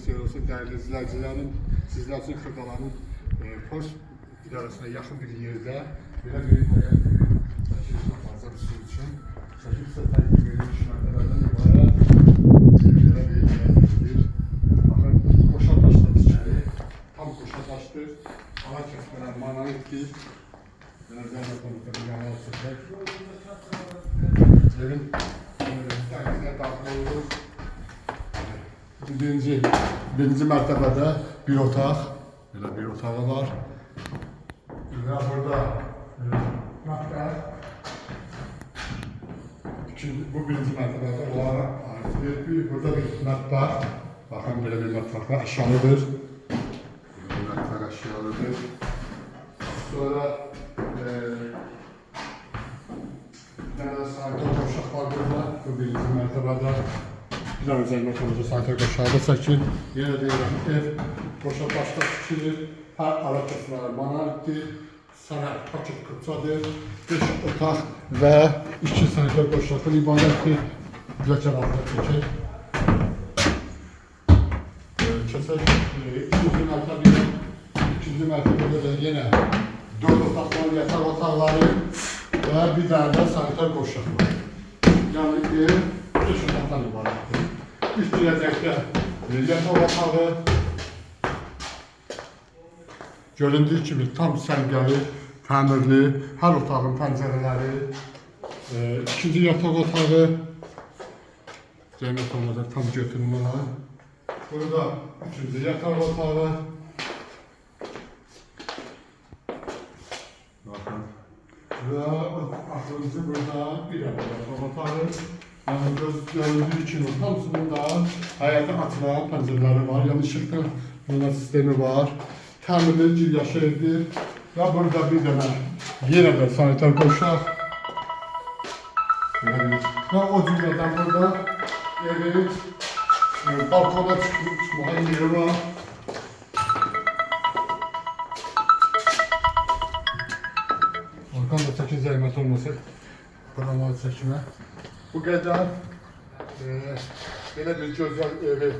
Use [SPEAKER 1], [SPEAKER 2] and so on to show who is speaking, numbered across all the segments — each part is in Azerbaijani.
[SPEAKER 1] xeyir olsun değerli izləyicilərim. Sizlər üçün Xırdalanın post idarəsinə yaxın bir yerdə belə bir çəkiliş aparacağım sizin üçün. Çəkiliş təqdim edilmiş mərtəbələrdən ibarət belə bir baxın, qoşa daşla tikili, tam qoşa daşdır. Ana kəsmələr monolitdir. Belə zəhmət olursa bir yana alsınlar. Evin dənizine daxil olur. Birinci mərtəbədə bir otaq, belə bir otağı var. Və burada mətbəx. Bu birinci mərtəbədə onlara aiddir. Burada bir mətbəx. Baxın, belə bir mətbəx əşyalıdır. Bir mətbəx əşyalıdır. Sonra bir dənə sanitar qovşaq var burada. Bu birinci mərtəbədə. Bir dənə zəhmət olunca sanitar qovşağı da çəkin. Yenə deyirəm, ev qoşa daşla tikilir. Hər ara kəsmələri monolitdir. Sənət paket qıpçadır. 5 otaq və 2 sanitar qovşaqdan ibarətdir. Biləkən altına çəkək. Keçək ikinci mərtəbədə də yenə 4 otaqlar, yataq otaqları və bir dənə də sanitar qovşaq var. Yəni ev 5 otaqdan ibarətdir. İlk girəcəkdə yataq otağı göründüyü kimi tam səngəli, təmirli, hər otağın pəncərələri, ikinci yataq otağı zəhmət olmadan tam götürmələr. Burada üçüncü yataq otağı. Bakın. Və axırıncı burada bir dənə yataq otağı. Yəni göründüyü kimi hamısının da həyata açılan pəncərələri var. Yəni işıqlı sistemi var. Təmirli cil yaşı evdir. Və burada bir dənə yenə də sanitar qovşaq. Və o cümlədən burada evin balkona çıxmağa yeri var. Balkon da çəkin zəhmət olmasın. Quramalı çəkimə. Bu qədər belə bir gözəl evi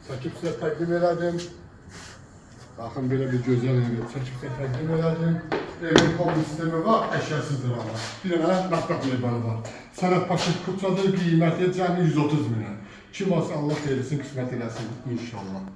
[SPEAKER 1] çəkib sizə təqdim elədim. Baxın, belə bir gözəl evi çəkib sizə təqdim elədim. Evin kombi sistemi var, əşyasızdır ama. Bir dənə mətbəx meyvəli var. Sənət paket qıpçadır, qiyməti cəmi 130 minə. Kim olsa Allah verirsin, qismət eləsin inşallah.